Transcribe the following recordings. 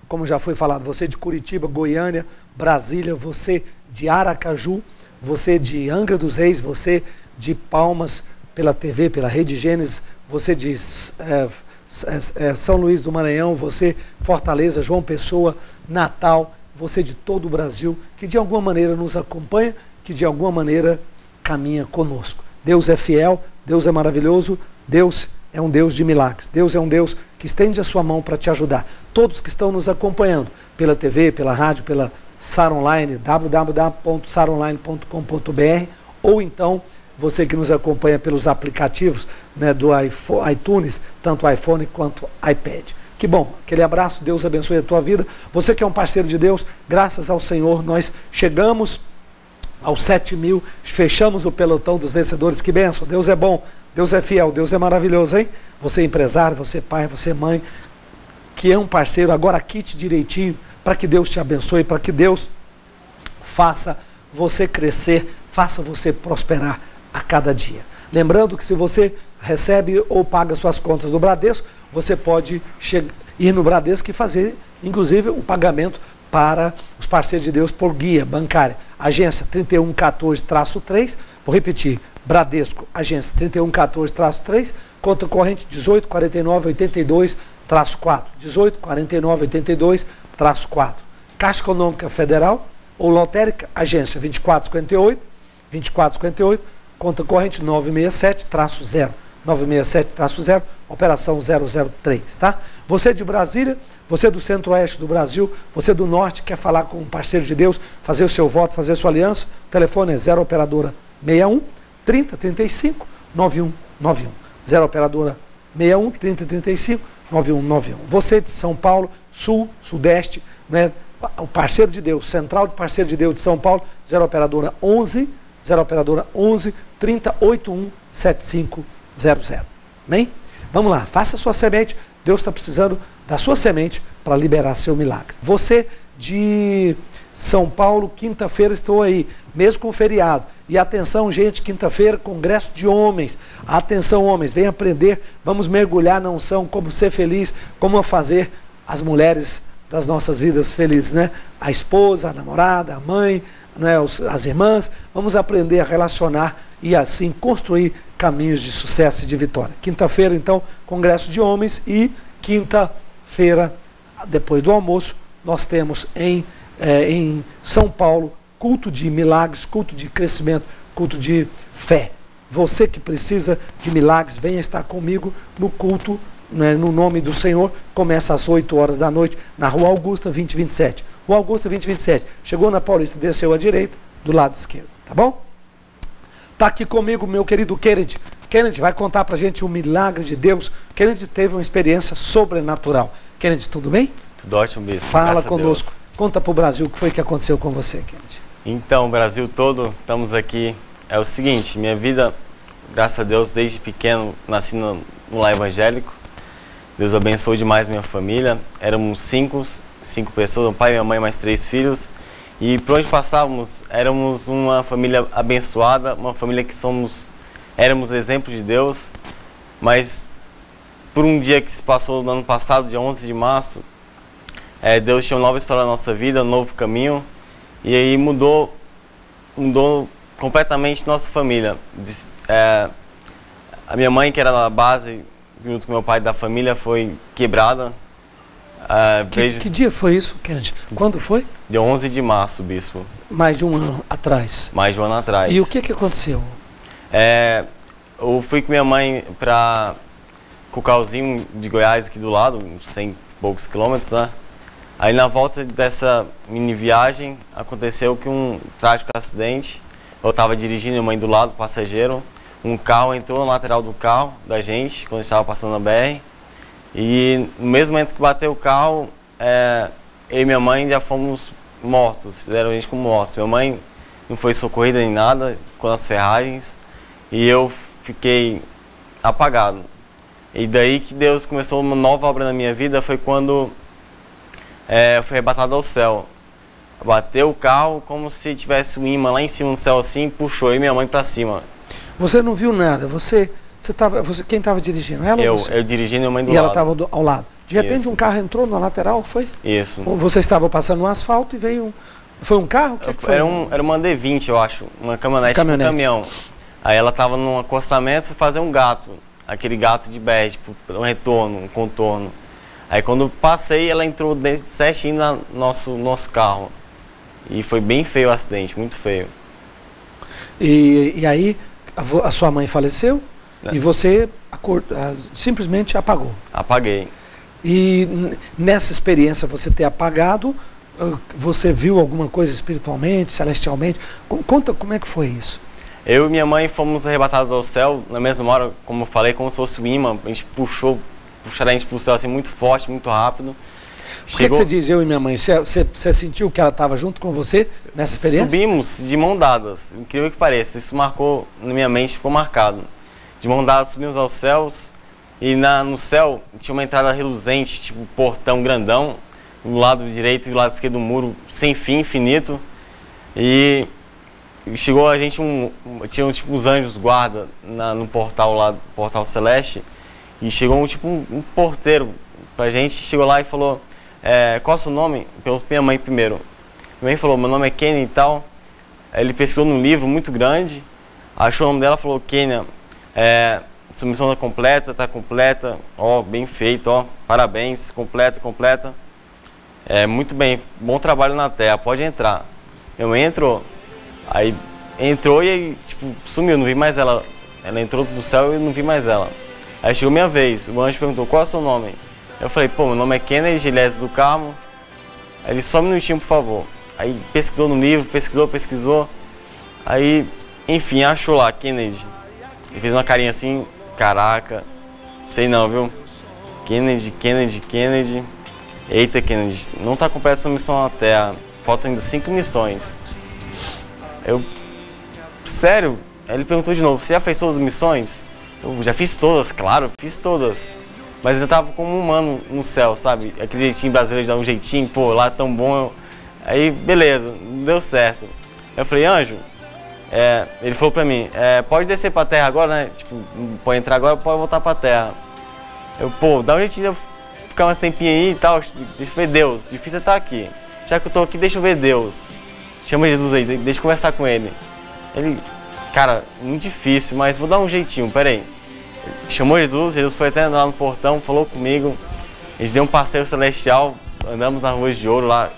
Como já foi falado, você de Curitiba, Goiânia, Brasília, você de Aracaju, você de Angra dos Reis, você de Palmas, pela TV, pela Rede Gênesis, você de São Luís do Maranhão, você Fortaleza, João Pessoa, Natal, você de todo o Brasil, que de alguma maneira nos acompanha, que de alguma maneira caminha conosco. Deus é fiel, Deus é maravilhoso, Deus é um Deus de milagres. Deus é um Deus que estende a sua mão para te ajudar. Todos que estão nos acompanhando pela TV, pela rádio, pela SAR Online, www.saronline.com.br, ou então você que nos acompanha pelos aplicativos, né, do iTunes, tanto iPhone quanto iPad. Que bom, aquele abraço, Deus abençoe a tua vida. Você que é um parceiro de Deus, graças ao Senhor, nós chegamos aos 7.000, fechamos o pelotão dos vencedores. Que bênção, Deus é bom, Deus é fiel, Deus é maravilhoso, hein? Você empresário, você pai, você mãe, que é um parceiro, agora quite direitinho, para que Deus te abençoe, para que Deus faça você crescer, faça você prosperar a cada dia. Lembrando que se você recebe ou paga suas contas do Bradesco, você pode ir no Bradesco e fazer, inclusive, o pagamento para os parceiros de Deus por guia bancária. Agência 3114-3, vou repetir, Bradesco, agência 3114-3, conta corrente 184982-4, 184982-4. Caixa Econômica Federal ou lotérica, agência 2458, conta corrente 967-0, 967-0, operação 003, tá? Você de Brasília, você do Centro-Oeste do Brasil, você do Norte, quer falar com um parceiro de Deus, fazer o seu voto, fazer a sua aliança, o telefone é 0 operadora 61 3035 9191. 0 operadora 61 3035 9191. Você de São Paulo, Sul, Sudeste, né, o parceiro de Deus, Central de Parceiro de Deus de São Paulo, 0 operadora 11 3081 7500. Amém? Vamos lá, faça a sua semente. Deus está precisando da sua semente para liberar seu milagre. Você de São Paulo, quinta-feira estou aí, mesmo com o feriado. E atenção, gente, quinta-feira, congresso de homens. Atenção, homens, vem aprender, vamos mergulhar na unção, como ser feliz, como fazer as mulheres das nossas vidas felizes, né? A esposa, a namorada, a mãe, né? As irmãs, vamos aprender a relacionar e assim construir caminhos de sucesso e de vitória. Quinta-feira, então, congresso de homens, e quinta-feira, depois do almoço, nós temos em São Paulo, culto de milagres, culto de crescimento, culto de fé. Você que precisa de milagres, venha estar comigo no culto, né, no nome do Senhor. Começa às 8 horas da noite, na Rua Augusta 2027. Rua Augusta 2027. Chegou na Paulista, desceu à direita, do lado esquerdo, tá bom? Está aqui comigo meu querido Kennedy. Kennedy vai contar para a gente o milagre de Deus. Kennedy teve uma experiência sobrenatural. Kennedy, tudo bem? Tudo ótimo, bispo. Fala conosco. Conta para o Brasil o que foi que aconteceu com você, Kennedy. Então, Brasil todo, estamos aqui. É o seguinte, minha vida, graças a Deus, desde pequeno, nasci no lar evangélico. Deus abençoou demais minha família. Éramos cinco pessoas, um pai, minha mãe, mais 3 filhos. E por onde passávamos, éramos uma família abençoada, uma família que éramos exemplo de Deus. Mas por um dia que se passou no ano passado, dia 11 de março, Deus tinha uma nova história na nossa vida, um novo caminho. E aí mudou completamente nossa família. A minha mãe, que era a base, junto com meu pai da família, foi quebrada. Que dia foi isso, Kennedy? Quando foi? Dia 11 de março, bispo. Mais de um ano atrás. Mais de um ano atrás. E o que aconteceu? Eu fui com minha mãe para Cucalzinho de Goiás, aqui do lado, uns 100 e poucos quilômetros, né? Aí na volta dessa mini viagem, aconteceu que um trágico acidente. Eu estava dirigindo, minha mãe do lado, passageiro. Um carro entrou na lateral do carro da gente, quando estava passando na BR. E no mesmo momento que bateu o carro, eu e minha mãe já fomos mortos, fizeram a gente como mortos. Minha mãe não foi socorrida nem nada, ficou nas ferragens, e eu fiquei apagado. E daí que Deus começou uma nova obra na minha vida, foi quando eu fui arrebatado ao céu. Bateu o carro como se tivesse um imã lá em cima no céu assim, puxou eu e minha mãe para cima. Você não viu nada, quem estava dirigindo? Ela ou você? Eu dirigindo e minha mãe do lado. E ela estava ao lado. De repente Isso. um carro entrou na lateral, foi? Isso. Ou você estava passando no asfalto e veio um... Foi um carro? O que foi? Era uma D20, eu acho. Uma caminhonete, um caminhão. Aí ela estava num acostamento, foi fazer um gato. Aquele gato de bege, tipo, um retorno, um contorno. Aí quando eu passei, ela entrou certinho no nosso carro. E foi bem feio o acidente, muito feio. E aí, a sua mãe faleceu e você simplesmente apagou. Apaguei. E nessa experiência, você ter apagado, você viu alguma coisa espiritualmente, celestialmente? Conta como é que foi isso. Eu e minha mãe fomos arrebatados ao céu, na mesma hora, como eu falei, como se fosse um imã. A gente puxaram a gente pro céu assim, muito forte, muito rápido. Por que você diz eu e minha mãe? Você sentiu que ela estava junto com você nessa experiência? Subimos de mão dadas, incrível que pareça. Isso marcou na minha mente, ficou marcado. De mão dadas subimos aos céus e no céu tinha uma entrada reluzente, tipo um portão grandão, do lado direito e do lado esquerdo um muro sem fim, infinito. E chegou a gente, tinha tipo uns anjos guarda no portal lá, portal celeste, e chegou um porteiro pra gente, chegou lá e falou, qual é o seu nome? Perguntou pra minha mãe primeiro. Minha mãe falou, meu nome é Kênia e tal. Aí ele pesquisou num livro muito grande, achou o nome dela, falou, Kênia, sua missão tá completa, ó, bem feito, ó, parabéns, completa. Muito bem, bom trabalho na Terra, pode entrar. Minha mãe entrou. Aí entrou e aí, tipo, sumiu, não vi mais ela. Ela entrou do céu e eu não vi mais ela. Aí chegou minha vez, o anjo perguntou, qual é o seu nome? Eu falei, pô, meu nome é Kennedy Gilés do Carmo. Aí ele, só um minutinho, por favor. Aí pesquisou no livro, pesquisou. Aí, enfim, achou lá, Kennedy. Ele fez uma carinha assim, caraca, sei não, viu? Kennedy. Eita, Kennedy, não tá completa sua missão na Terra. Faltam ainda 5 missões. Eu, sério? Aí ele perguntou de novo, você já fez todas as missões? Eu já fiz todas, claro, fiz todas. Mas eu tava como um humano no céu, sabe? Aquele jeitinho brasileiro de dar um jeitinho, pô, lá tão bom. Aí, beleza, deu certo. Eu falei, anjo, ele falou pra mim, pode descer pra terra agora, né? Tipo, pode entrar agora, pode voltar pra terra. Eu, pô, dá um jeitinho de eu ficar mais tempinho aí e tal, deixa eu ver Deus, difícil é estar aqui. Já que eu tô aqui, deixa eu ver Deus. Chama Jesus aí, deixa eu conversar com ele. Ele, cara, muito difícil, mas vou dar um jeitinho, peraí. Chamou Jesus foi até lá no portão, falou comigo. A gente deu um passeio celestial, andamos nas ruas de ouro lá.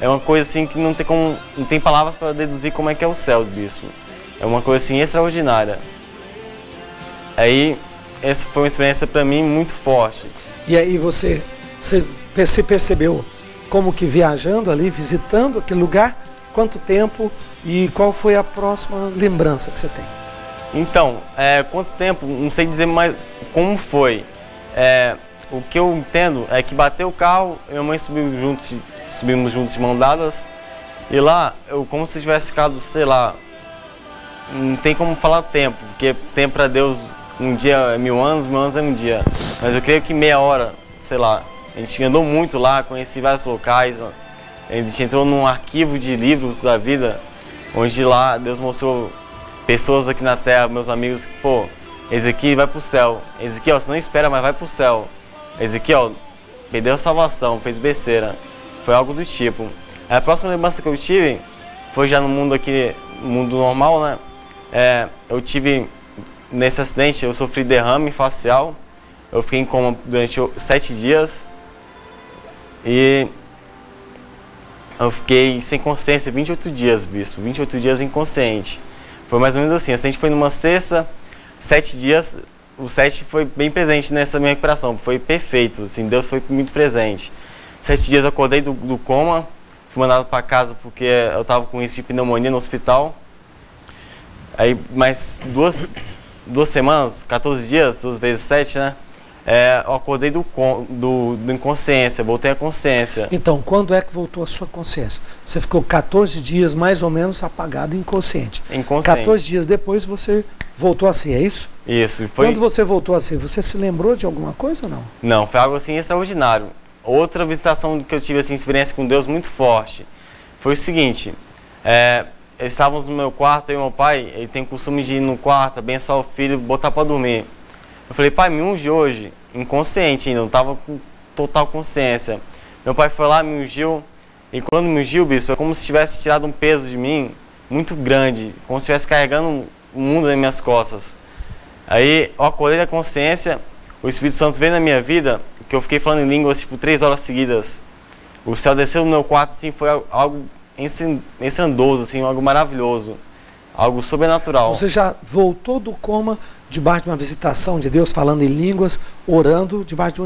É uma coisa assim que não tem palavras para deduzir como é que é o céu, bispo. É uma coisa assim extraordinária. Aí, essa foi uma experiência para mim muito forte. E aí você percebeu como que viajando ali, visitando aquele lugar, quanto tempo e qual foi a próxima lembrança que você tem? Então, quanto tempo, não sei dizer mais como foi. O que eu entendo é que bateu o carro, minha mãe subimos juntos de mão dadas. E lá, como se tivesse ficado, sei lá, não tem como falar tempo, porque tempo para Deus, um dia é 1000 anos, 1000 anos é um dia. Mas eu creio que meia hora, sei lá, a gente andou muito lá, conheci vários locais. A gente entrou num arquivo de livros da vida, onde lá Deus mostrou pessoas aqui na terra, meus amigos, que, pô, Ezequiel vai pro céu. Ezequiel, você não espera, mas vai pro céu. Ezequiel, perdeu a salvação, fez besteira. Foi algo do tipo. A próxima lembrança que eu tive foi já no mundo aqui, no mundo normal, né? Eu tive, nesse acidente, eu sofri derrame facial. Eu fiquei em coma durante 7 dias. E eu fiquei sem consciência 28 dias, bispo. 28 dias inconsciente. Foi mais ou menos assim, a gente foi numa sexta, 7 dias, o 7 foi bem presente nessa minha recuperação, foi perfeito, assim, Deus foi muito presente. 7 dias eu acordei do coma, fui mandado para casa porque eu estava com isso de pneumonia no hospital. Aí, mais duas semanas, 14 dias, 2 vezes 7, né? Eu acordei do inconsciência, voltei à consciência. Então, quando é que voltou a sua consciência? Você ficou 14 dias mais ou menos apagado, inconsciente. 14 dias depois você voltou assim, é isso? Isso. Quando você voltou assim, você se lembrou de alguma coisa ou não? Não, foi algo assim extraordinário. Outra visitação que eu tive, assim, experiência com Deus muito forte, foi o seguinte, estávamos no meu quarto, eu e meu pai, ele tem o costume de ir no quarto, abençoar o filho, botar para dormir. Eu falei, pai, me unge hoje, inconsciente ainda, não estava total consciência. Meu pai foi lá, me ungiu, e quando me ungiu, bispo, é como se tivesse tirado um peso de mim muito grande, como se estivesse carregando o mundo nas minhas costas. Aí eu acordei da consciência, o Espírito Santo veio na minha vida, que eu fiquei falando em línguas tipo 3 horas seguidas. O céu desceu no meu quarto, assim, foi algo estrondoso, assim, algo maravilhoso, algo sobrenatural. Você já voltou do coma debaixo de uma visitação de Deus, falando em línguas, orando, debaixo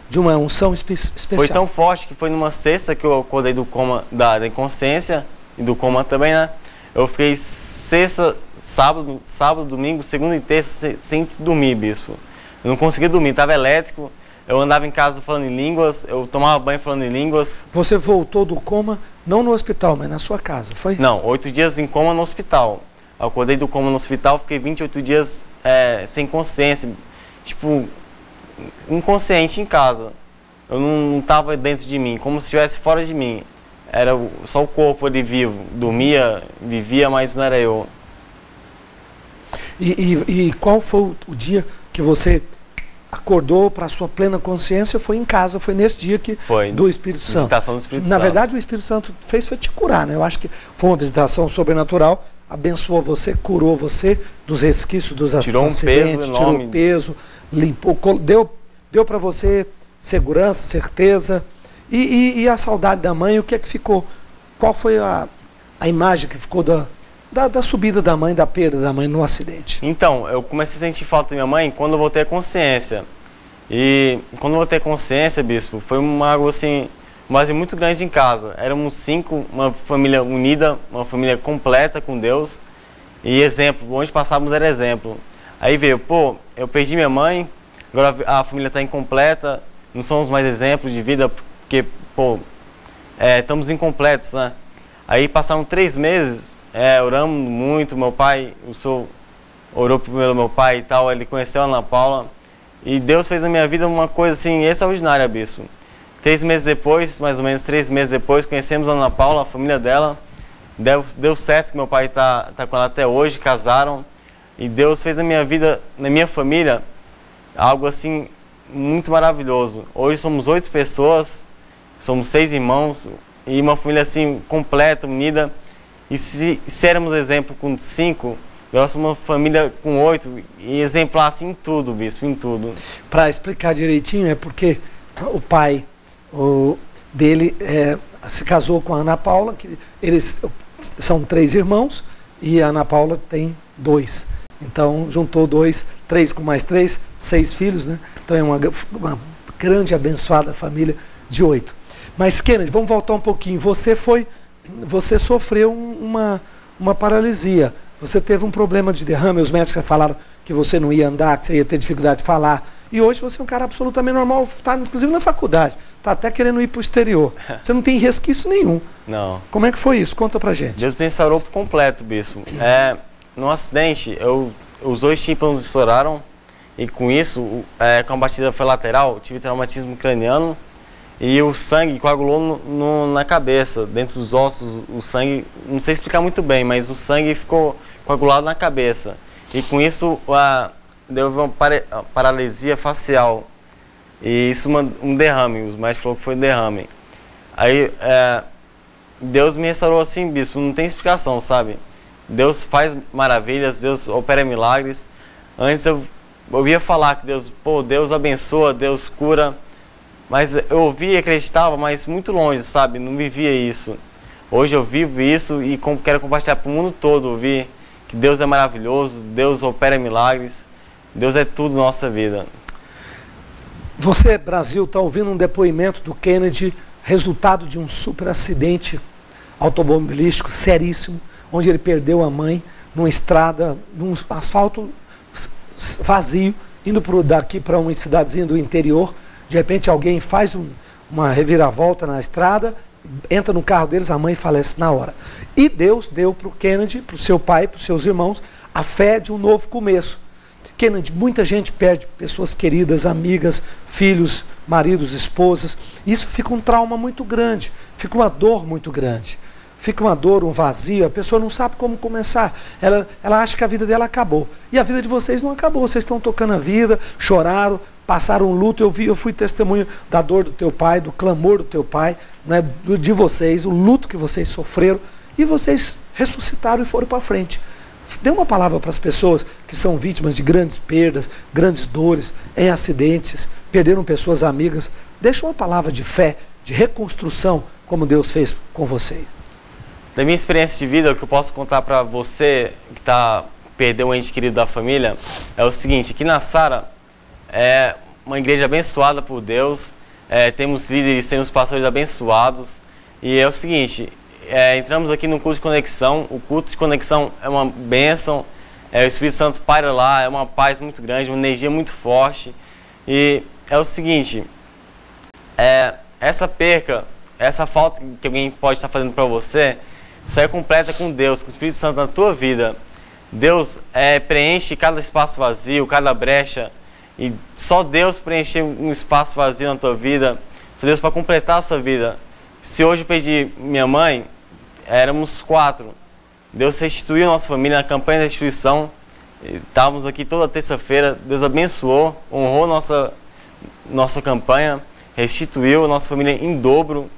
de uma unção especial. Foi tão forte que foi numa sexta que eu acordei do coma, da inconsciência, e do coma também, né? Eu fiquei sexta, sábado, domingo, segunda e terça sem dormir, bispo. Eu não conseguia dormir, estava elétrico. Eu andava em casa falando em línguas, eu tomava banho falando em línguas. Você voltou do coma, não no hospital, mas na sua casa, foi? Não, 8 dias em coma no hospital. Eu acordei do coma no hospital, fiquei 28 dias sem consciência, tipo, inconsciente em casa. Eu não estava dentro de mim, como se estivesse fora de mim. Era só o corpo ali vivo, dormia, vivia, mas não era eu. E qual foi o dia que você acordou para a sua plena consciência? Foi em casa, foi nesse dia que foi, do Espírito Santo. Visitação do Espírito Na Santo. verdade, o Espírito Santo foi te curar, né? Eu acho que foi uma visitação sobrenatural, abençoou você, curou você dos resquícios dos acidentes, tirou o peso, limpou, deu para você segurança, certeza. E a saudade da mãe, o que é que ficou? Qual foi a imagem que ficou da subida da mãe, da perda da mãe no acidente? Então, eu comecei a sentir falta da minha mãe quando eu voltei a consciência. E quando eu voltei a consciência, bispo, foi algo assim, uma vazio muito grande em casa. Éramos 5, uma família unida, uma família completa com Deus. E exemplo, onde passávamos era exemplo. Aí veio, eu perdi minha mãe, agora a família está incompleta, não somos mais exemplos de vida, porque, estamos incompletos, né? Aí passaram 3 meses, oramos muito, meu pai, o senhor orou pelo meu pai e tal, ele conheceu a Ana Paula, e Deus fez na minha vida uma coisa assim, extraordinária, bispo. 3 meses depois, mais ou menos 3 meses depois, conhecemos a Ana Paula, a família dela, deu certo que meu pai tá com ela até hoje, casaram, e Deus fez na minha vida, na minha família, algo assim, muito maravilhoso. Hoje somos 8 pessoas, somos 6 irmãos, e uma família assim, completa, unida. E se éramos exemplo com 5, nós somos uma família com 8, e exemplar assim em tudo, bispo, em tudo. Para explicar direitinho, é porque o pai dele se casou com a Ana Paula, que eles são 3 irmãos, e a Ana Paula tem 2. Então, juntou 2, 3 com mais 3, 6 filhos, né? Então é uma grande, abençoada família de 8. Mas, Kennedy, vamos voltar um pouquinho. Você sofreu uma paralisia. Você teve um problema de derrame, os médicos falaram que você não ia andar, que você ia ter dificuldade de falar. E hoje você é um cara absolutamente normal, está inclusive na faculdade, está até querendo ir para o exterior. Você não tem resquício nenhum. Não. Como é que foi isso? Conta pra gente. Deus me restaurou por completo, bispo. No acidente, os 2 tímpanos estouraram, e com isso, com a batida foi lateral, tive traumatismo craniano, e o sangue coagulou na cabeça, dentro dos ossos, o sangue, não sei explicar muito bem, mas o sangue ficou coagulado na cabeça. E com isso, deu uma paralisia facial, e isso um derrame, os médicos falaram que foi um derrame. Aí, Deus me restaurou assim, bispo, não tem explicação, sabe? Deus faz maravilhas, Deus opera milagres. Antes eu ouvia falar que Deus abençoa, Deus cura, mas eu ouvia e acreditava, mas muito longe, sabe? Não vivia isso. Hoje eu vivo isso e quero compartilhar para o mundo todo, ouvir que Deus é maravilhoso, Deus opera milagres, Deus é tudo na nossa vida. Você, Brasil, está ouvindo um depoimento do Kennedy, resultado de um super acidente automobilístico seríssimo, onde ele perdeu a mãe numa estrada, num asfalto vazio, indo daqui para uma cidadezinha do interior. De repente alguém faz uma reviravolta na estrada, entra no carro deles, a mãe falece na hora. E Deus deu para o Kennedy, para o seu pai, para os seus irmãos, a fé de um novo começo. Kennedy, muita gente perde pessoas queridas, amigas, filhos, maridos, esposas. Isso fica um trauma muito grande, fica uma dor muito grande. Fica uma dor, um vazio, a pessoa não sabe como começar. Ela acha que a vida dela acabou. E a vida de vocês não acabou. Vocês estão tocando a vida, choraram, passaram um luto. Eu fui testemunho da dor do teu pai, do clamor do teu pai, né, de vocês, o luto que vocês sofreram, e vocês ressuscitaram e foram para frente. Dê uma palavra para as pessoas que são vítimas de grandes perdas, grandes dores, em acidentes, perderam pessoas amigas. Deixa uma palavra de fé, de reconstrução, como Deus fez com você. Da minha experiência de vida, o que eu posso contar para você que perdeu um ente querido da família, é o seguinte: aqui na Sara é uma igreja abençoada por Deus, temos líderes, temos pastores abençoados, e é o seguinte, entramos aqui no culto de conexão. O culto de conexão é uma bênção, o Espírito Santo paira lá, é uma paz muito grande, uma energia muito forte, e é o seguinte, essa perca, essa falta que alguém pode estar fazendo para você, só é completa com Deus, com o Espírito Santo na tua vida. Deus preenche cada espaço vazio, cada brecha, e só Deus preencher um espaço vazio na tua vida, só Deus para completar a sua vida. Se hoje eu perdi minha mãe, éramos 4. Deus restituiu a nossa família na campanha da restituição. Estávamos aqui toda terça-feira. Deus abençoou, honrou nossa campanha, restituiu a nossa família em dobro,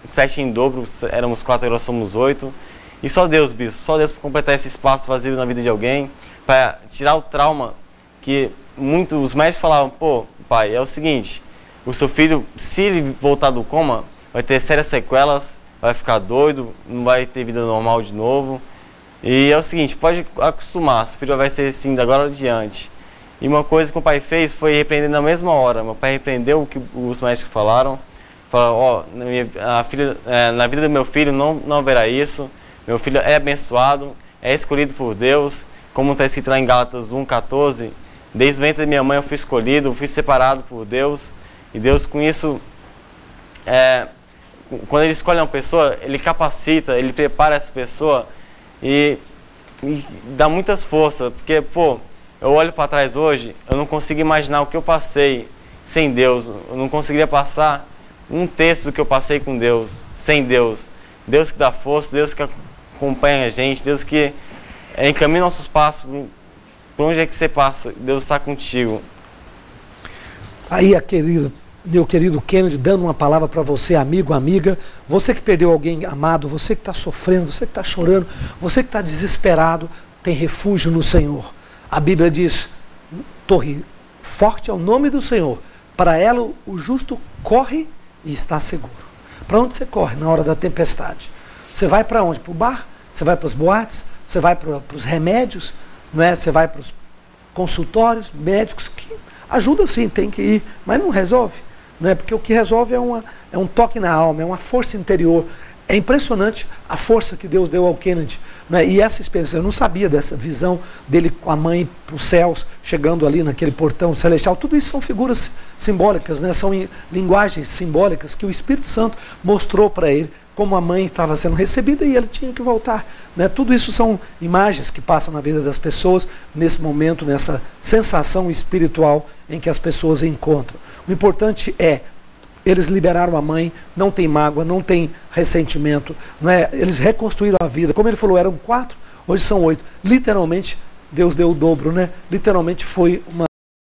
7 em dobro, éramos 4, agora somos 8. E só Deus, bispo, só Deus para completar esse espaço vazio na vida de alguém, para tirar o trauma que os médicos falavam: pô, pai, é o seguinte, o seu filho, se ele voltar do coma, vai ter sérias sequelas, vai ficar doido, não vai ter vida normal de novo. E é o seguinte, pode acostumar, seu filho vai ser assim da agora adiante. E uma coisa que o pai fez foi repreender na mesma hora. Meu pai repreendeu o que os médicos falaram. Falou: na vida do meu filho não haverá isso. Meu filho é abençoado, é escolhido por Deus. Como está escrito lá em Gálatas 1,14, desde o ventre da minha mãe eu fui escolhido, fui separado por Deus. E Deus, com isso, quando Ele escolhe uma pessoa, Ele capacita, Ele prepara essa pessoa e dá muitas forças. Porque, pô, eu olho para trás hoje, eu não consigo imaginar o que eu passei sem Deus. Eu não conseguiria passar um terço do que eu passei com Deus, sem Deus. Deus que dá força, Deus que acompanha a gente, Deus que encaminha nossos passos. Por onde é que você passa, Deus está contigo. Aí, meu querido Kennedy, dando uma palavra para você, amigo, amiga, você que perdeu alguém amado, você que está sofrendo, você que está chorando, você que está desesperado, tem refúgio no Senhor. A Bíblia diz: torre forte é o nome do Senhor, para ela o justo corre e está seguro. Para onde você corre na hora da tempestade? Você vai para onde? Para o bar? Você vai para os boates? Você vai para os remédios? Não é? Você vai para os consultórios médicos, que ajuda sim, tem que ir, mas não resolve. Não é? Porque o que resolve é um toque na alma, é uma força interior. É impressionante a força que Deus deu ao Kennedy. Não é? E essa experiência, eu não sabia dessa visão dele com a mãe para os céus, chegando ali naquele portão celestial. Tudo isso são figuras simbólicas, né? São linguagens simbólicas que o Espírito Santo mostrou para ele, como a mãe estava sendo recebida e ele tinha que voltar. Né? Tudo isso são imagens que passam na vida das pessoas nesse momento, nessa sensação espiritual em que as pessoas encontram. O importante é, eles liberaram a mãe, não tem mágoa, não tem ressentimento, não é? Eles reconstruíram a vida. Como ele falou, eram 4, hoje são 8. Literalmente, Deus deu o dobro, né? Literalmente foi uma